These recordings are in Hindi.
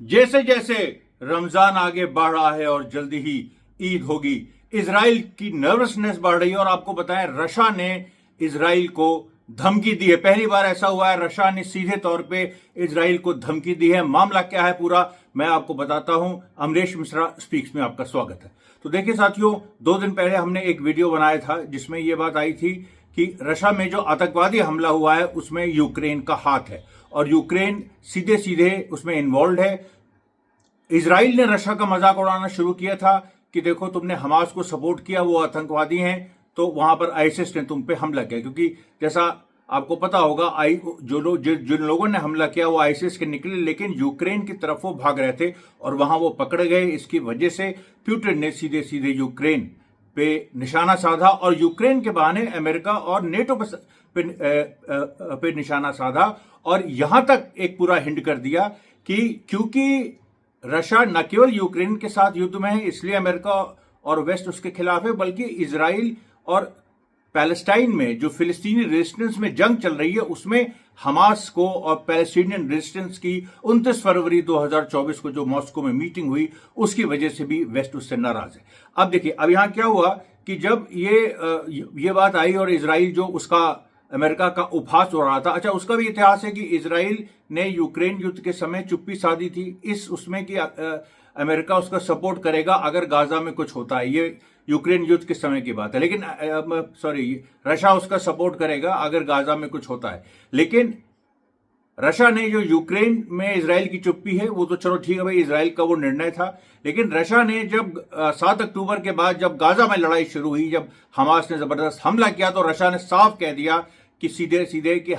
जैसे जैसे रमजान आगे बढ़ रहा है और जल्दी ही ईद होगी, इजराइल की नर्वसनेस बढ़ रही है। और आपको बताएं, रशिया ने इजराइल को धमकी दी है। पहली बार ऐसा हुआ है, रशिया ने सीधे तौर पे इजराइल को धमकी दी है। मामला क्या है पूरा मैं आपको बताता हूं। अमरीश मिश्रा स्पीक्स में आपका स्वागत है। तो देखिए साथियों, 2 दिन पहले हमने एक वीडियो बनाया था जिसमें यह बात आई थी कि रशिया में जो आतंकवादी हमला हुआ है उसमें यूक्रेन का हाथ है और यूक्रेन सीधे सीधे उसमें इन्वॉल्व है। इजराइल ने रशिया का मजाक उड़ाना शुरू किया था कि देखो तुमने हमास को सपोर्ट किया, वो आतंकवादी हैं, तो वहां पर आईएसआईएस ने तुम पे हमला किया। क्योंकि जैसा आपको पता होगा, जिन लोगों ने हमला किया वो आईएसआईएस के निकले, लेकिन यूक्रेन की तरफ वो भाग रहे थे और वहां वो पकड़े गए। इसकी वजह से पुतिन ने सीधे सीधे यूक्रेन पे निशाना साधा और यूक्रेन के बहाने अमेरिका और नेटो पे निशाना साधा। और यहां तक एक पूरा हिंट कर दिया कि क्योंकि रशिया न केवल यूक्रेन के साथ युद्ध में है इसलिए अमेरिका और वेस्ट उसके खिलाफ है, बल्कि इजराइल और पैलेस्टाइन में जो फिलिस्तीनी रेजिस्टेंस में जंग चल रही है उसमें हमास को और पैलेस्टीनियन रेजिस्टेंस की 29 फरवरी 2024 को जो मॉस्को में मीटिंग हुई उसकी वजह से भी वेस्ट उससे नाराज है। अब देखिए, अब यहां क्या हुआ कि जब ये बात आई और इजराइल जो उसका अमेरिका का उपहास हो रहा था। अच्छा, उसका भी इतिहास है कि इजराइल ने यूक्रेन युद्ध के समय चुप्पी साधी थी उसमें कि अमेरिका उसका सपोर्ट करेगा अगर गाजा में कुछ होता है। ये यूक्रेन युद्ध के समय की बात है। लेकिन रशिया उसका सपोर्ट करेगा अगर गाजा में कुछ होता है। लेकिन रशिया ने जो यूक्रेन में इजराइल की चुप्पी है वो तो चलो ठीक है भाई, इजराइल का वो निर्णय था। लेकिन रशिया ने जब 7 अक्टूबर के बाद जब गाजा में लड़ाई शुरू हुई, जब हमास ने जबरदस्त हमला किया, तो रशिया ने साफ कह दिया कि सीधे सीधे कि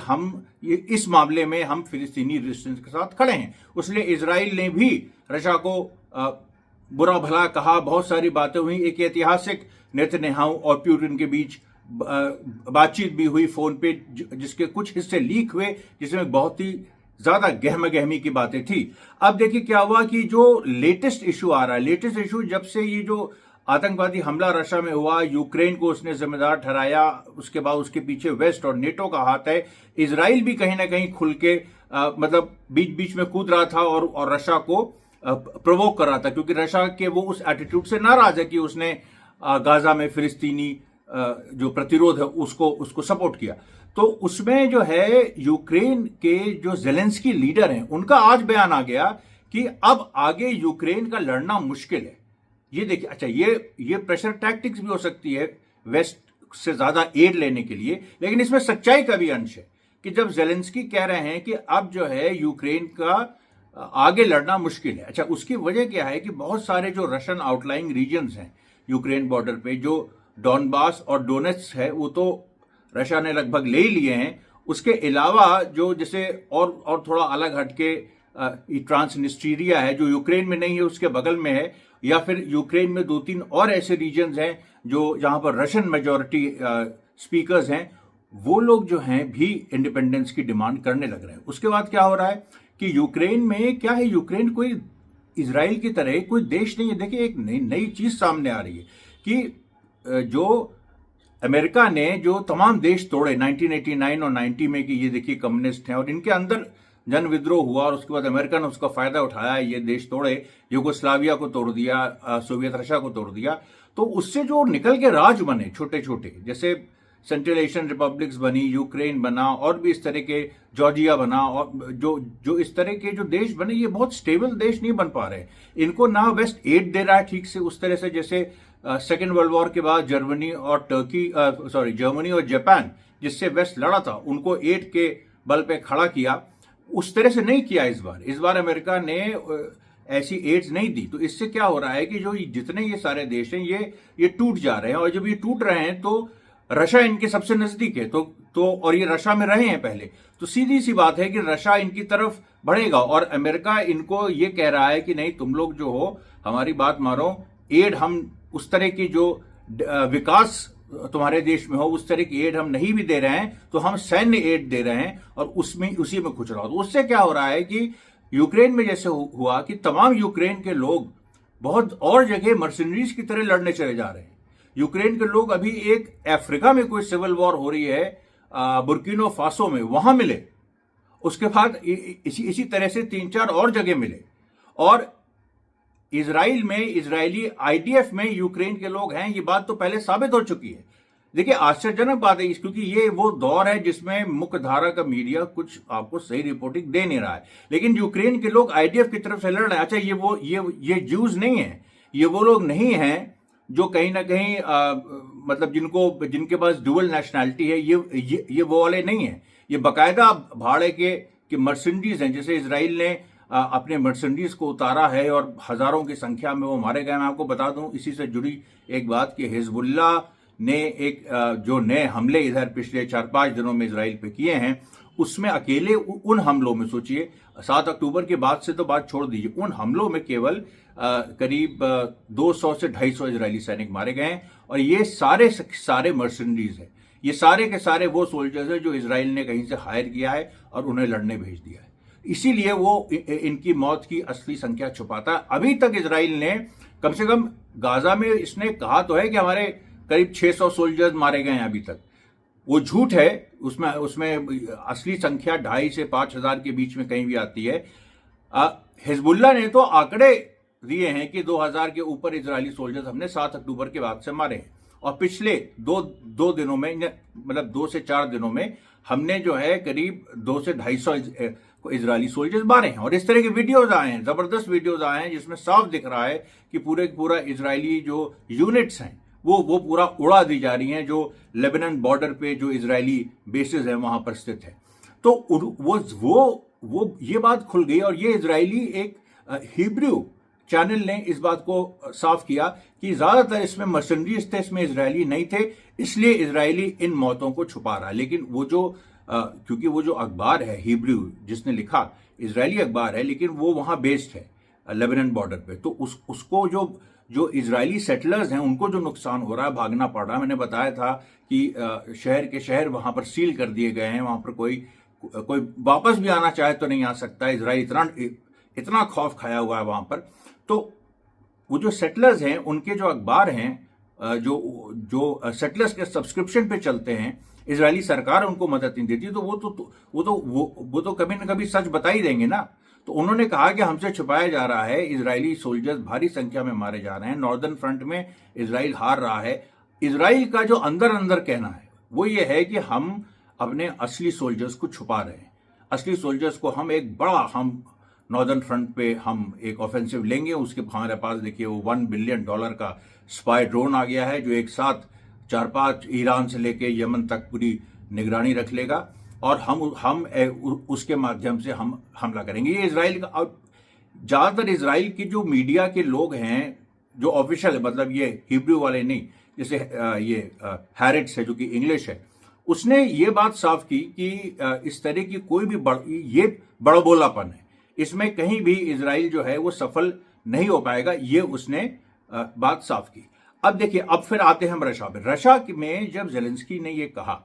इस मामले में हम फिलिस्तीनी रेजिस्टेंस के साथ खड़े हैं। उसलिए इजराइल ने भी रशिया को बुरा भला कहा, बहुत सारी बातें हुई। एक ऐतिहासिक नेतन्याहू और पुतिन के बीच बातचीत भी हुई फोन पे, जिसके कुछ हिस्से लीक हुए, जिसमें बहुत ही ज्यादा गहमा गहमी की बातें थी। अब देखिए क्या हुआ कि जो लेटेस्ट इशू आ रहा है, लेटेस्ट इशू जब से ये जो आतंकवादी हमला रशिया में हुआ, यूक्रेन को उसने जिम्मेदार ठहराया, उसके बाद उसके पीछे वेस्ट और नेटो का हाथ है। इजराइल भी कहीं ना कहीं खुल के मतलब बीच बीच में कूद रहा था और रशिया को प्रोवोक कर रहा था, क्योंकि रशिया के वो उस एटीट्यूड से नाराज है कि उसने गाजा में फिलिस्तीनी जो प्रतिरोध है उसको सपोर्ट किया। तो उसमें जो है यूक्रेन के जो जेलेंस्की लीडर हैं उनका आज बयान आ गया कि अब आगे यूक्रेन का लड़ना मुश्किल है। ये देखिए, अच्छा ये प्रेशर टैक्टिक्स भी हो सकती है वेस्ट से ज्यादा एड लेने के लिए, लेकिन इसमें सच्चाई का भी अंश है कि जब जेलेंस्की कह रहे हैं कि अब जो है यूक्रेन का आगे लड़ना मुश्किल है। अच्छा, उसकी वजह क्या है कि बहुत सारे जो रशियन आउटलाइंग रीजन्स हैं यूक्रेन बॉर्डर पे, जो डॉनबास और डोनेट्स्क है, वो तो रशिया ने लगभग ले ही लिए हैं। उसके अलावा जो जैसे और थोड़ा अलग हटके ट्रांसनिस्ट्रिया है जो यूक्रेन में नहीं है, उसके बगल में है, या फिर यूक्रेन में 2-3 और ऐसे रीजन्स हैं जो जहां पर रशियन मेजॉरिटी स्पीकर्स हैं, वो लोग जो हैं भी इंडिपेंडेंस की डिमांड करने लग रहे हैं। उसके बाद क्या हो रहा है कि यूक्रेन में क्या है, यूक्रेन कोई इजराइल की तरह कोई देश नहीं है। देखिए, एक नई चीज सामने आ रही है कि जो अमेरिका ने जो तमाम देश तोड़े 1989 और 90 में कि ये देखिए कम्युनिस्ट हैं और इनके अंदर जन विद्रोह हुआ, और उसके बाद अमेरिका ने उसका फायदा उठाया, ये देश तोड़े, यूगोस्लाविया को तोड़ दिया, सोवियत रशिया को तोड़ दिया। तो उससे जो निकल के राज बने छोटे छोटे, जैसे सेंट्रल एशियन रिपब्लिक्स बनी, यूक्रेन बना, और भी इस तरह के जॉर्जिया बना, और जो इस तरह के जो देश बने, ये बहुत स्टेबल देश नहीं बन पा रहे। इनको ना वेस्ट एड दे रहा है ठीक से उस तरह से जैसे सेकेंड वर्ल्ड वॉर के बाद जर्मनी और जापान जिससे वेस्ट लड़ा था, उनको एड के बल पे खड़ा किया, उस तरह से नहीं किया। इस बार अमेरिका ने ऐसी एड्स नहीं दी। तो इससे क्या हो रहा है कि जो जितने ये सारे देश हैं ये टूट जा रहे हैं, और जब ये टूट रहे हैं तो रशिया इनके सबसे नजदीक है, तो और ये रशिया में रहे हैं पहले, तो सीधी सी बात है कि रशिया इनकी तरफ बढ़ेगा और अमेरिका इनको ये कह रहा है कि नहीं, तुम लोग जो हो हमारी बात मानो, एड हम उस तरह की जो विकास तुम्हारे देश में हो उस तरह की एड हम नहीं भी दे रहे हैं, तो हम सैन्य एड दे रहे हैं और उसी में खुच रहा हो। तो उससे क्या हो रहा है कि यूक्रेन में जैसे हुआ कि तमाम यूक्रेन के लोग बहुत और जगह मर्सिनरीज की तरह लड़ने चले जा रहे हैं। यूक्रेन के लोग अभी एक अफ्रीका में कोई सिविल वॉर हो रही है, बुर्किनो फासो में, वहां मिले, उसके बाद इसी तरह से 3-4 और जगह मिले, और इजराइल में, इजरायली आईडीएफ में यूक्रेन के लोग हैं, ये बात तो पहले साबित हो चुकी है। देखिए आश्चर्यजनक बात है क्योंकि ये वो दौर है जिसमें मुख्य धारा का मीडिया कुछ आपको सही रिपोर्टिंग दे नहीं रहा है, लेकिन यूक्रेन के लोग आईडीएफ की तरफ से लड़ रहे हैं। अच्छा, ये ज्यूज नहीं है, ये वो लोग नहीं हैं जो कहीं ना कहीं मतलब जिनके पास डुअल नेशनैलिटी है, ये वो वाले नहीं है। ये बाकायदा भाड़े के मर्सिडीज हैं। जैसे इजराइल ने अपने मर्सिडीज को उतारा है और हजारों की संख्या में वो मारे गए। मैं आपको बता दूं इसी से जुड़ी एक बात कि हिजबुल्ला ने एक जो नए हमले इधर पिछले 4-5 दिनों में इजराइल पे किए हैं, उसमें अकेले उन हमलों में सोचिए 7 अक्टूबर के बाद से तो बात छोड़ दीजिए, उन हमलों में केवल करीब 200 से 250 इजरायली सैनिक मारे गए हैं। और ये सारे मर्सिडीज है, ये सारे के सारे वो सोल्जर्स हैं जो इजराइल ने कहीं से हायर किया है और उन्हें लड़ने भेज दिया है। इसीलिए वो इनकी मौत की असली संख्या छुपाता है। अभी तक इजराइल ने कम से कम गाजा में इसने कहा तो है कि हमारे करीब 600 सोल्जर्स मारे गए हैं अभी तक। वो झूठ है, उसमें असली संख्या 2,500 से 5,000 के बीच में कहीं भी आती है। हिजबुल्ला ने तो आंकड़े दिए हैं कि 2,000 के ऊपर इजरायली सोल्जर्स हमने 7 अक्टूबर के बाद से मारे हैं। और पिछले दो दिनों में, मतलब 2 से 4 दिनों में हमने जो है करीब 200 से 250 इजरायली सोल्जर्स मारे हैं। और इस तरह के वीडियोज आए हैं, जबरदस्त वीडियोज आए हैं जिसमें साफ दिख रहा है कि पूरा इजरायली जो यूनिट्स हैं वो पूरा उड़ा दी जा रही हैं, जो लेबनान बॉर्डर पे जो इजरायली बेसिस है वहां पर स्थित है। तो वो ये बात खुल गई। और ये इजरायली एक हिब्रू चैनल ने इस बात को साफ किया कि ज्यादातर इसमें मर्सिडीज थे, इसमें इजरायली नहीं थे, इसलिए इजरायली इन मौतों को छुपा रहा है। लेकिन वो जो क्योंकि वो जो अखबार है हिब्रू जिसने लिखा, इजरायली अखबार है, लेकिन वो वहां बेस्ड है लेबनान बॉर्डर पे। तो उसको जो इजरायली सेटलर्स हैं उनको जो नुकसान हो रहा है, भागना पड़ रहा है। मैंने बताया था कि शहर के शहर वहां पर सील कर दिए गए हैं, वहां पर कोई वापस भी आना चाहे तो नहीं आ सकता। इजराइल इतना खौफ खाया हुआ है वहां पर। तो वो जो सेटलर्स हैं उनके जो अखबार हैं, जो सेटलर्स के सब्सक्रिप्शन पे चलते हैं, इजरायली सरकार उनको मदद नहीं देती, तो वो तो कभी ना कभी सच बता ही देंगे ना। तो उन्होंने कहा कि हमसे छुपाया जा रहा है, इजरायली सोल्जर्स भारी संख्या में मारे जा रहे हैं, नॉर्दर्न फ्रंट में इजराइल हार रहा है। इजराइल का जो अंदर कहना है वो ये है कि हम अपने असली सोल्जर्स को छुपा रहे हैं। असली सोल्जर्स को हम नॉर्दर्न फ्रंट पे हम एक ऑफेंसिव लेंगे। उसके हमारे पास देखिए वो $1 बिलियन का स्पाई ड्रोन आ गया है जो एक साथ 4-5 ईरान से लेके यमन तक पूरी निगरानी रख लेगा और हम उसके माध्यम से हम हमला करेंगे। ये इजराइल का, ज्यादातर इजराइल की जो मीडिया के लोग हैं जो ऑफिशियल, मतलब ये हिब्रू वाले नहीं, जैसे ये हैरिट्स है जो कि इंग्लिश है, उसने ये बात साफ की कि इस तरह की कोई भी ये बड़बोलापन है, इसमें कहीं भी इजराइल जो है वो सफल नहीं हो पाएगा, ये उसने बात साफ की। अब देखिए, अब फिर आते हैं हम रशा में। रशा में जब जेलेंस्की ने ये कहा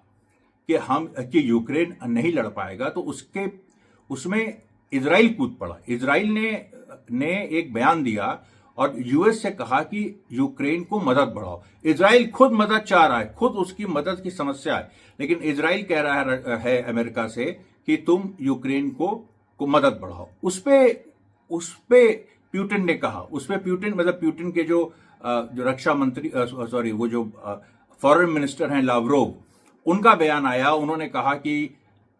कि यूक्रेन नहीं लड़ पाएगा, तो उसमें इजराइल कूद पड़ा। इजराइल ने एक बयान दिया और यूएस से कहा कि यूक्रेन को मदद बढ़ाओ। इजराइल खुद मदद चाह रहा है, खुद उसकी मदद की समस्या है, लेकिन इजराइल कह रहा है अमेरिका से कि तुम यूक्रेन को मदद बढ़ाओ। उस पे प्यूटिन ने कहा, प्यूटिन के जो रक्षा मंत्री, वो जो फॉरेन मिनिस्टर हैं लावरोव, उनका बयान आया। उन्होंने कहा कि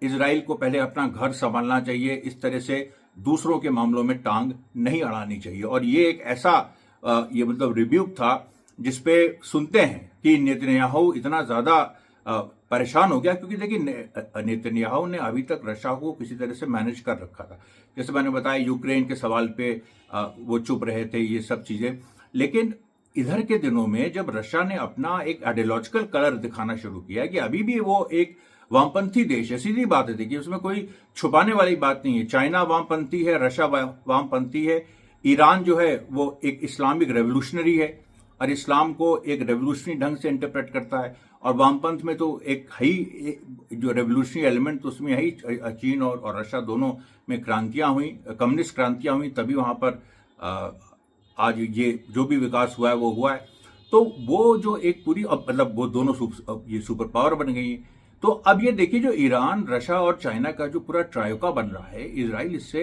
इजराइल को पहले अपना घर संभालना चाहिए, इस तरह से दूसरों के मामलों में टांग नहीं अड़ानी चाहिए। और ये एक ऐसा रिब्यूक था जिसपे सुनते हैं कि नेतन्याहू इतना ज्यादा परेशान हो गया, क्योंकि देखिए नेतन्याहू ने अभी तक रशिया को किसी तरह से मैनेज कर रखा था। जैसे मैंने बताया, यूक्रेन के सवाल पे वो चुप रहे थे, ये सब चीजें। लेकिन इधर के दिनों में जब रशिया ने अपना एक आइडियोलॉजिकल कलर दिखाना शुरू किया कि अभी भी वो एक वामपंथी देश है, सीधी बात है, देखिए उसमें कोई छुपाने वाली बात नहीं है। चाइना वामपंथी है, रशिया वामपंथी है, ईरान जो है वो एक इस्लामिक रेवोल्यूशनरी है और इस्लाम को एक रेवोल्यूशनरी ढंग से इंटरप्रेट करता है। और वामपंथ में तो एक जो रेवोल्यूशनरी एलिमेंट तो उसमें है, चीन और रशिया दोनों में क्रांतियां हुई, कम्युनिस्ट क्रांतियां हुई, तभी वहां पर आज ये जो भी विकास हुआ है वो हुआ है। तो वो जो एक पूरी, वो दोनों ये सुपर पावर बन गई है। तो अब ये देखिए, जो ईरान, रशिया और चाइना का जो पूरा ट्रायोका बन रहा है, इजराइल इससे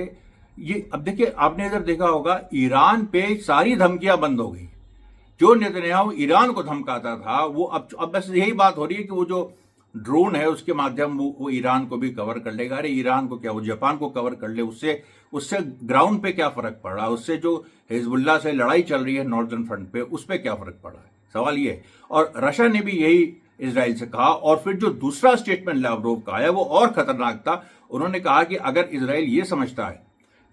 ये अब देखिए, आपने इधर देखा होगा ईरान पे सारी धमकियां बंद हो गई। जो नेतन्याहू ईरान को धमकाता था वो अब बस यही बात हो रही है कि वो जो ड्रोन है उसके माध्यम वो ईरान को भी कवर कर लेगा। अरे ईरान को क्या, वो जापान को कवर कर ले, उससे उससे ग्राउंड पे क्या फर्क पड़ रहा है? उससे जो हिजबुल्लाह से लड़ाई चल रही है नॉर्दर्न फ्रंट पे, उस पर क्या फर्क पड़ रहा है? सवाल ये है। और रशिया ने भी यही इजराइल से कहा। और फिर जो दूसरा स्टेटमेंट लावरोव का आया वो और खतरनाक था। उन्होंने कहा कि अगर इजराइल ये समझता है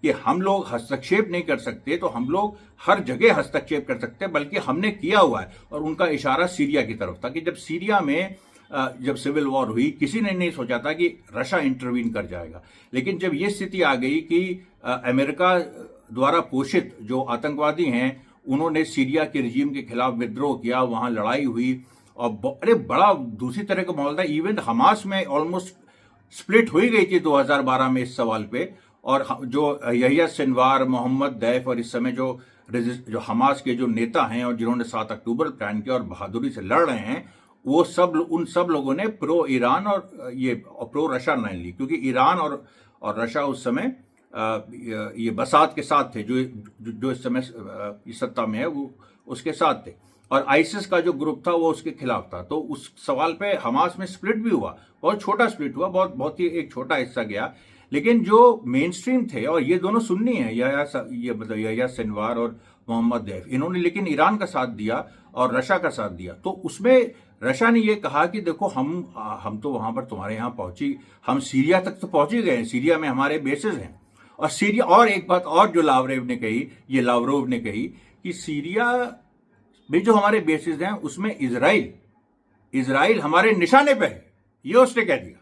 कि हम लोग हस्तक्षेप नहीं कर सकते तो हम लोग हर जगह हस्तक्षेप कर सकते हैं, बल्कि हमने किया हुआ है। और उनका इशारा सीरिया की तरफ था कि जब सीरिया में जब सिविल वॉर हुई, किसी ने नहीं सोचा था कि रशिया इंटरवीन कर जाएगा। लेकिन जब ये स्थिति आ गई कि अमेरिका द्वारा पोषित जो आतंकवादी हैं उन्होंने सीरिया के रिजीम के खिलाफ विद्रोह किया, वहां लड़ाई हुई और अरे बड़ा दूसरी तरह का माहौल था। इवन हमास में ऑलमोस्ट स्प्लिट हो ही गई थी 2012 में इस सवाल पे। और जो यहिया सिनवार, मोहम्मद दैफ और इस समय जो हमास के जो नेता हैं और जिन्होंने 7 अक्टूबर प्लान किया और बहादुरी से लड़ रहे हैं, वो सब उन सब लोगों ने प्रो ईरान और ये प्रो रशिया लाइन ली, क्योंकि ईरान और रशिया उस समय ये बसात के साथ थे, जो इस समय सत्ता में है वो उसके साथ थे। और आईसिस का जो ग्रुप था वो उसके खिलाफ था। तो उस सवाल पे हमास में स्प्लिट भी हुआ, बहुत छोटा स्प्लिट हुआ, बहुत ही एक छोटा हिस्सा गया। लेकिन जो मेन स्ट्रीम थे, और ये दोनों सुन्नी है, यहिया सिनवार और मोहम्मद दैफ, इन्होंने लेकिन ईरान का साथ दिया और रशिया का साथ दिया। तो उसमें रशिया ने ये कहा कि देखो हम तो वहां पर तुम्हारे यहां पहुंची, हम सीरिया तक तो पहुंच ही गए, सीरिया में हमारे बेसेस हैं। और सीरिया, और एक बात और जो लावरोव ने कही कि सीरिया में जो हमारे बेसिस हैं उसमें इजराइल हमारे निशाने पे है, ये उसने कह दिया।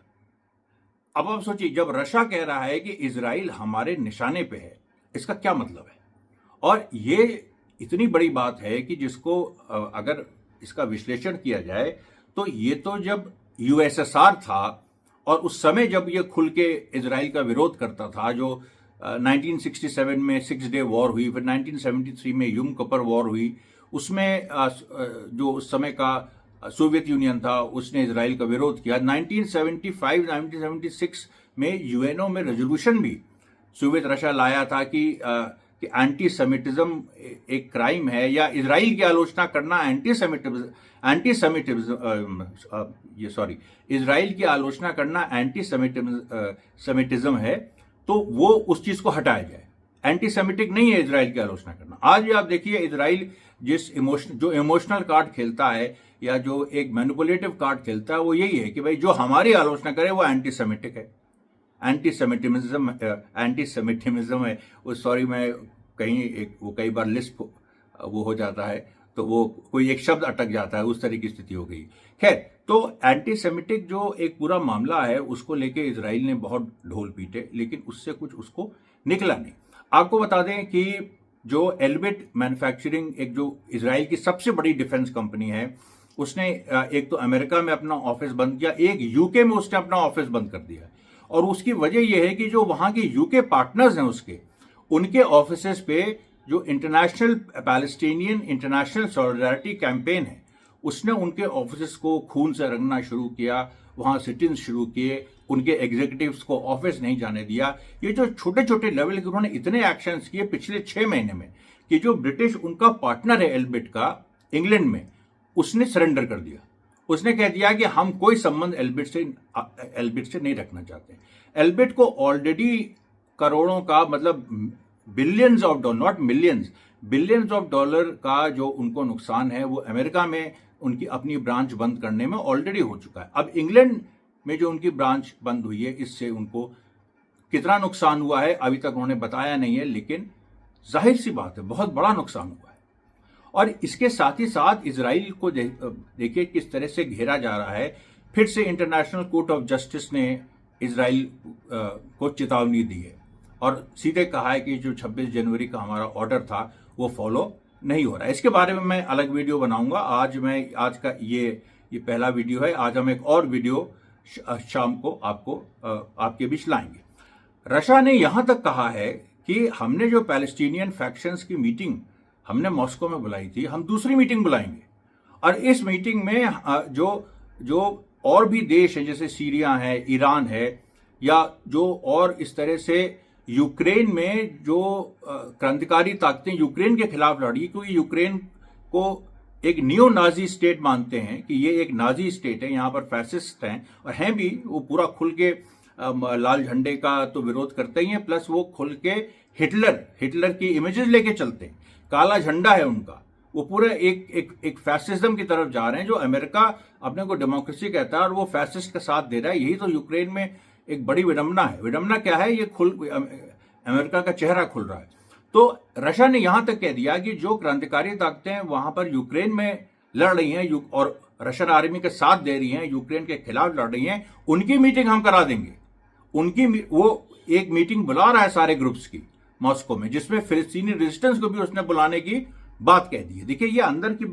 अब आप सोचिए, जब रशिया कह रहा है कि इजराइल हमारे निशाने पे है, इसका क्या मतलब है? और ये इतनी बड़ी बात है कि जिसको अगर इसका विश्लेषण किया जाए तो ये तो जब यूएसएसआर था और उस समय जब ये खुल के इजराइल का विरोध करता था, जो 1967 में 6 डे वॉर हुई, फिर 1973 में युम कपर वॉर हुई, उसमें जो उस समय का सोवियत यूनियन था उसने इजराइल का विरोध किया। 1975-1976 में यूएनओ में रेजोल्यूशन भी सोवियत रशिया लाया था कि एंटी सेमिटिज्म एक क्राइम है, या इजराइल की आलोचना करना इजराइल की आलोचना करना एंटी सेमिटिज्म है, तो वो उस चीज को हटाया जाए। एंटी सेमिटिक नहीं है इजराइल की आलोचना करना। आज भी आप देखिए, इजराइल जो इमोशनल कार्ड खेलता है या जो एक मैनिपुलेटिव कार्ड खेलता है, वो यही है कि भाई जो हमारी आलोचना करे वो एंटी सेमिटिक है, एंटी सेमिटिज्म है। मैं वो कई बार लिस्प वो हो जाता है, तो वो कोई एक शब्द अटक जाता है, उस तरह की स्थिति हो गई। खैर, तो एंटी सेमिटिक जो एक पूरा मामला है उसको लेके इजराइल ने बहुत ढोल पीटे, लेकिन उससे कुछ उसको निकला नहीं। आपको बता दें कि जो एल्बिट मैन्युफैक्चरिंग, एक जो इजराइल की सबसे बड़ी डिफेंस कंपनी है, उसने एक तो अमेरिका में अपना ऑफिस बंद किया, एक यूके में उसने अपना ऑफिस बंद कर दिया। और उसकी वजह यह है कि जो वहां के यूके पार्टनर्स हैं उनके ऑफिसेस पे जो international Palestinian international solidarity campaign है, उसने उनके ऑफिसेस को खून से रंगना शुरू किया, वहां सिटिंग शुरू किए, उनके एग्जीक्यूटिव्स को ऑफिस नहीं जाने दिया। ये जो छोटे छोटे लेवल के उन्होंने इतने एक्शंस किए पिछले 6 महीने में कि जो ब्रिटिश उनका पार्टनर है एल्बिट का इंग्लैंड में, उसने सरेंडर कर दिया। उसने कह दिया कि हम कोई संबंध एल्बिट से नहीं रखना चाहते। एल्बिट को ऑलरेडी करोड़ों का, मतलब billions of dollar, not millions, billions of dollar का जो उनको नुकसान है वो अमेरिका में उनकी अपनी ब्रांच बंद करने में ऑलरेडी हो चुका है। अब इंग्लैंड में जो उनकी ब्रांच बंद हुई है, इससे उनको कितना नुकसान हुआ है अभी तक उन्होंने बताया नहीं है, लेकिन जाहिर सी बात है बहुत बड़ा नुकसान हुआ है। और इसके साथ ही साथ इजराइल को देखिए किस तरह से घेरा जा रहा है। फिर से इंटरनेशनल कोर्ट ऑफ जस्टिस ने इजराइल को चेतावनी दी है और सीधे कहा है कि जो 26 जनवरी का हमारा ऑर्डर था वो फॉलो नहीं हो रहा है। इसके बारे में मैं अलग वीडियो बनाऊंगा। आज का ये पहला वीडियो है। आज हम एक और वीडियो शाम को आपके बीच लाएंगे। रशिया ने यहां तक कहा है कि हमने जो पैलेस्टीनियन फैक्शंस की मीटिंग हमने मॉस्को में बुलाई थी, हम दूसरी मीटिंग बुलाएंगे और इस मीटिंग में जो और भी देश हैं, जैसे सीरिया है, ईरान है, या जो और इस तरह से यूक्रेन में जो क्रांतिकारी ताकतें यूक्रेन के खिलाफ लड़ी, क्योंकि यूक्रेन को एक नियो नाजी स्टेट मानते हैं कि ये एक नाजी स्टेट है, यहाँ पर फैसिस्ट हैं और हैं भी, वो पूरा खुल के लाल झंडे का तो विरोध करते ही हैं, प्लस वो खुल के हिटलर की इमेजेस लेके चलते हैं, काला झंडा है उनका, वो पूरे एक फैसिज्म की तरफ जा रहे हैं, जो अमेरिका अपने को डेमोक्रेसी कहता है और वो फैसिस्ट का साथ दे रहा है। यही तो यूक्रेन में एक बड़ी विडंबना है। विडंबना क्या है? ये अमेरिका का चेहरा खुल रहा है। तो रशिया ने यहां तक कह दिया कि जो क्रांतिकारी ताकतें वहां पर यूक्रेन में लड़ रही हैं और रशियन आर्मी के साथ दे रही हैं, यूक्रेन के खिलाफ लड़ रही हैं, उनकी मीटिंग हम करा देंगे। वो एक मीटिंग बुला रहा है सारे ग्रुप्स की मॉस्को में, जिसमें फिलिस्तीनी रेजिस्टेंस को भी उसने बुलाने की बात कह दी है। देखिए ये अंदर की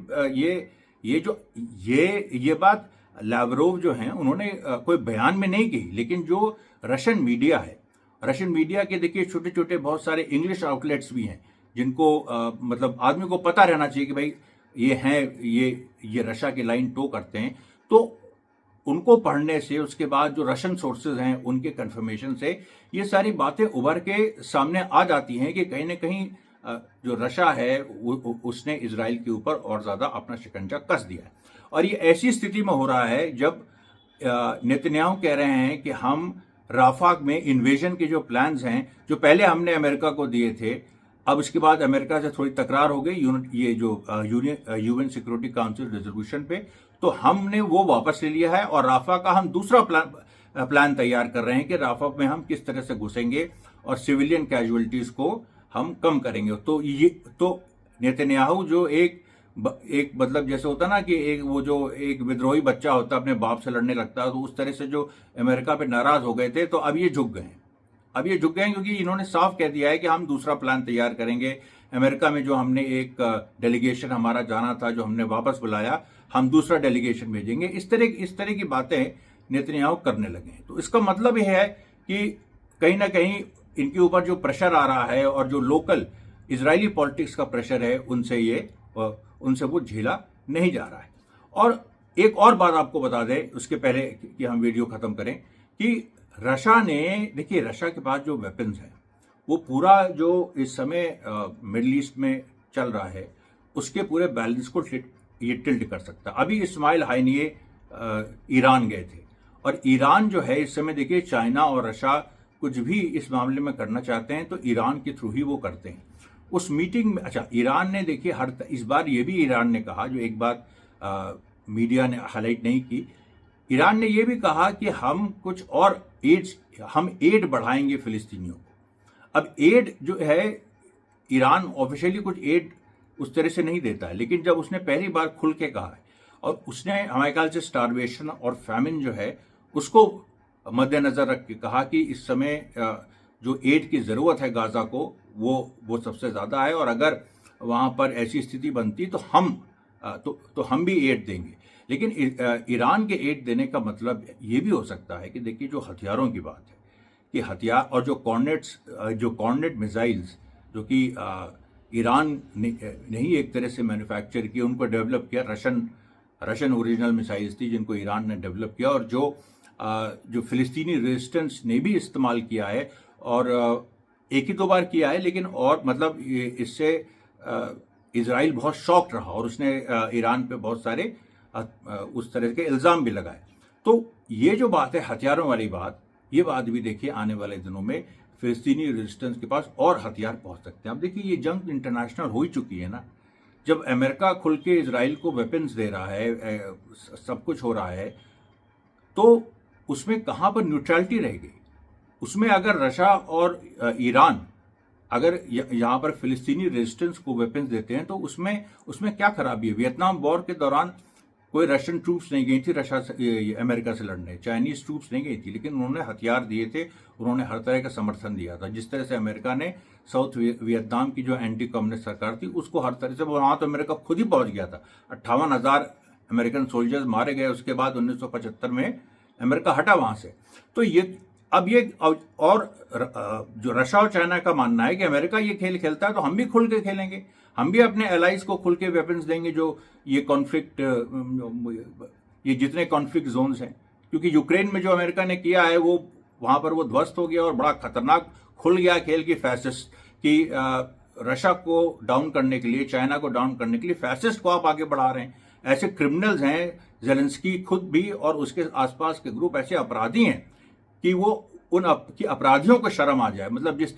ये बात लावरोव जो हैं उन्होंने कोई बयान में नहीं की, लेकिन जो रशियन मीडिया है, रशियन मीडिया के देखिए छोटे छोटे बहुत सारे इंग्लिश आउटलेट्स भी हैं, जिनको मतलब आदमी को पता रहना चाहिए कि भाई ये हैं, ये रशिया की लाइन टो करते हैं। तो उनको पढ़ने से, उसके बाद जो रशियन सोर्सेज हैं उनके कंफर्मेशन से ये सारी बातें उभर के सामने आ जाती हैं कि कहीं ना कहीं जो रशिया है उसने इजराइल के ऊपर और ज्यादा अपना शिकंजा कस दिया है। और ये ऐसी स्थिति में हो रहा है जब नेतन्याहू कह रहे हैं कि हम राफा में इन्वेजन के जो प्लान्स हैं, जो पहले हमने अमेरिका को दिए थे, अब इसके बाद अमेरिका से थोड़ी तकरार हो गई ये जो यूएन सिक्योरिटी काउंसिल रेजोल्यूशन पे, तो हमने वो वापस ले लिया है और राफा का हम दूसरा प्लान तैयार कर रहे हैं कि राफा में हम किस तरह से घुसेंगे और सिविलियन कैजुअलिटीज को हम कम करेंगे। तो नेतन्याहू जो एक मतलब जैसे होता ना कि एक विद्रोही बच्चा होता अपने बाप से लड़ने लगता है, तो उस तरह से जो अमेरिका पे नाराज हो गए थे, तो अब ये झुक गए क्योंकि इन्होंने साफ कह दिया है कि हम दूसरा प्लान तैयार करेंगे। अमेरिका में जो हमने एक डेलीगेशन हमारा जाना था, जो हमने वापस बुलाया, हम दूसरा डेलीगेशन भेजेंगे। इस तरह की बातें नेतन्याहू करने लगे हैं। तो इसका मतलब यह है कि कहीं ना कहीं इनके ऊपर जो प्रेशर आ रहा है और जो लोकल इजरायली पॉलिटिक्स का प्रेशर है, उनसे वो झेला नहीं जा रहा है। और एक और बात आपको बता दें उसके पहले कि हम वीडियो खत्म करें, कि रशिया ने, देखिए रशिया के पास जो वेपन्स हैं, वो पूरा जो इस समय मिडिल ईस्ट में चल रहा है उसके पूरे बैलेंस को ये टिल्ट कर सकता है। अभी इस्माइल हानिये ईरान गए थे, और ईरान जो है इस समय देखिए, चाइना और रशिया कुछ भी इस मामले में करना चाहते हैं तो ईरान के थ्रू ही वो करते हैं। उस मीटिंग में ईरान ने देखिए इस बार ये भी ईरान ने कहा, जो एक बात मीडिया ने हाईलाइट नहीं की, ईरान ने ये भी कहा कि हम कुछ और एड बढ़ाएंगे फिलिस्तीनियों को। अब एड जो है, ईरान ऑफिशियली कुछ एड उस तरह से नहीं देता है, लेकिन जब उसने पहली बार खुल के कहा है और उसने हमारे ख्याल से स्टारवेशन और फैमिन जो है उसको मद्देनजर रख के कहा कि इस समय जो एड की जरूरत है गाजा को, वो सबसे ज्यादा है, और अगर वहां पर ऐसी स्थिति बनती तो हम भी एड देंगे। लेकिन ईरान के एड देने का मतलब ये भी हो सकता है कि देखिए जो हथियारों की बात है, कि हथियार और जो कॉर्नेट मिसाइल्स जो कि ईरान ने ही एक तरह से मैन्युफैक्चर किए, उनको डेवलप किया, रशियन ओरिजिनल मिसाइल्स थी जिनको ईरान ने डेवलप किया, और जो फिलिस्तीनी रेजिस्टेंस ने भी इस्तेमाल किया है, और एक ही दो बार किया है, लेकिन और मतलब इससे इजराइल बहुत शॉक्ड रहा और उसने ईरान पे बहुत सारे उस तरह के इल्ज़ाम भी लगाए। तो ये जो बात है हथियारों वाली बात, ये बात भी देखिए आने वाले दिनों में फिलिस्तीनी रेजिस्टेंस के पास और हथियार पहुंच सकते हैं। अब देखिए ये जंग इंटरनेशनल हो ही चुकी है ना, जब अमेरिका खुल के इजराइल को वेपन्स दे रहा है, सब कुछ हो रहा है, तो उसमें कहाँ पर न्यूट्रलिटी रह गई? उसमें अगर रशिया और ईरान अगर यहाँ पर फिलिस्तीनी रेजिस्टेंस को वेपन्स देते हैं तो उसमें क्या खराबी है? वियतनाम वॉर के दौरान कोई रशियन ट्रूप्स नहीं गई थी रशिया से, अमेरिका से लड़ने, चाइनीज ट्रूप्स नहीं गई थी, लेकिन उन्होंने हथियार दिए थे, उन्होंने हर तरह का समर्थन दिया था। जिस तरह से अमेरिका ने साउथ वियतनाम की जो एंटी कम्युनिस्ट सरकार थी उसको हर तरह से, वहां तो अमेरिका खुद ही पहुंच गया था। 58,000 अमेरिकन सोल्जर्स मारे गए, उसके बाद 1975 में अमेरिका हटा वहां से। तो और जो रशिया और चाइना का मानना है कि अमेरिका ये खेल खेलता है तो हम भी खुल के खेलेंगे, हम भी अपने एलाइज को खुल के वेपन्स देंगे, जो ये जितने कॉन्फ्लिक्ट जोन्स हैं, क्योंकि यूक्रेन में जो अमेरिका ने किया है वो वहां पर वो ध्वस्त हो गया और बड़ा खतरनाक खुल गया खेल की फैसिस्ट की रशिया को डाउन करने के लिए, चाइना को डाउन करने के लिए फैसिस्ट को आप आगे बढ़ा रहे हैं। ऐसे क्रिमिनल्स हैं, जेलेंस्की खुद भी और उसके आसपास के ग्रुप ऐसे अपराधी हैं कि वो कि अपराधियों को शर्म आ जाए। मतलब जिस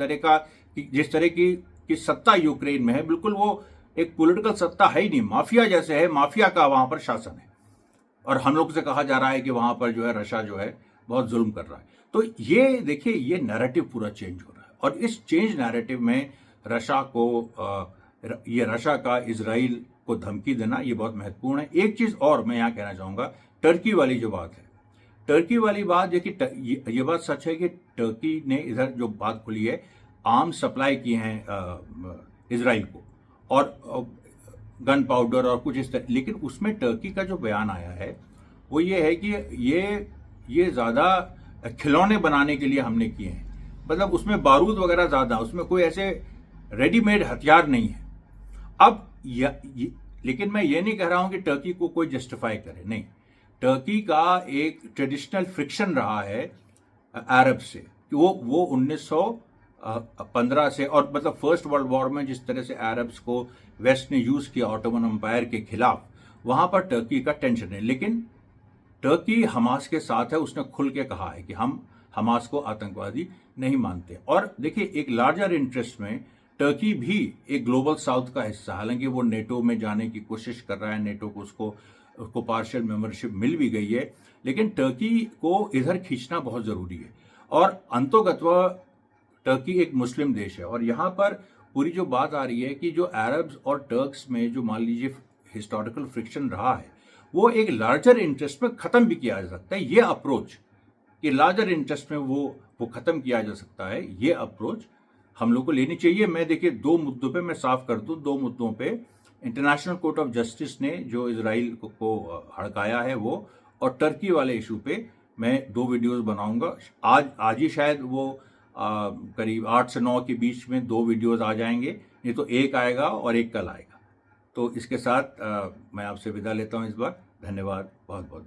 तरह की सत्ता यूक्रेन में है, बिल्कुल वो एक पॉलिटिकल सत्ता है ही नहीं, माफिया जैसे है, माफिया का वहां पर शासन है। और हम लोग से कहा जा रहा है कि वहां पर जो है रशिया जो है बहुत जुल्म कर रहा है। तो ये देखिए, ये नैरेटिव पूरा चेंज हो रहा है और इस चेंज नैरेटिव में रशिया का इजराइल को धमकी देना ये बहुत महत्वपूर्ण है। एक चीज और मैं यहाँ कहना चाहूंगा, टर्की वाली जो बात है, टर्की वाली बात देखिए, ये बात सच है कि टर्की ने इधर जो बात खुली है, आर्म्स सप्लाई किए हैं इजराइल को और गन पाउडर और कुछ इस तरह, लेकिन उसमें टर्की का जो बयान आया है वो ये है कि ये ज्यादा खिलौने बनाने के लिए हमने किए हैं। मतलब उसमें बारूद वगैरह ज्यादा, उसमें कोई ऐसे रेडीमेड हथियार नहीं है। अब लेकिन मैं ये नहीं कह रहा हूं कि टर्की को कोई जस्टिफाई करे, नहीं। टर्की का एक ट्रेडिशनल फ्रिक्शन रहा है अरब से कि वो 1915 से, और मतलब फर्स्ट वर्ल्ड वॉर में जिस तरह से अरब्स को वेस्ट ने यूज किया ऑटोमन एम्पायर के खिलाफ, वहां पर टर्की का टेंशन है। लेकिन टर्की हमास के साथ है, उसने खुल के कहा है कि हम हमास को आतंकवादी नहीं मानते। और देखिए, एक लार्जर इंटरेस्ट में टर्की भी एक ग्लोबल साउथ का हिस्सा, हालांकि वो नेटो में जाने की कोशिश कर रहा है, नेटो को उसको पार्शियल मेंबरशिप मिल भी गई है, लेकिन टर्की को इधर खींचना बहुत जरूरी है। और अंतोगत्वा टर्की एक मुस्लिम देश है और यहाँ पर पूरी जो बात आ रही है कि जो अरब्स और टर्क्स में जो मान लीजिए हिस्टोरिकल फ्रिक्शन रहा है, वो एक लार्जर इंटरेस्ट में खत्म भी किया जा सकता है। ये अप्रोच, ये लार्जर इंटरेस्ट में वो खत्म किया जा सकता है, ये अप्रोच हम लोग को लेनी चाहिए। मैं देखिए, दो मुद्दों पे मैं साफ कर दूं, दो मुद्दों पे इंटरनेशनल कोर्ट ऑफ जस्टिस ने जो इजराइल को हड़काया है वो, और टर्की वाले इशू पे मैं 2 वीडियोस बनाऊंगा। आज ही शायद वो करीब 8 से 9 के बीच में 2 वीडियोस आ जाएंगे, नहीं तो एक आएगा और एक कल आएगा। तो इसके साथ मैं आपसे विदा लेता हूं इस बार। धन्यवाद बहुत बहुत।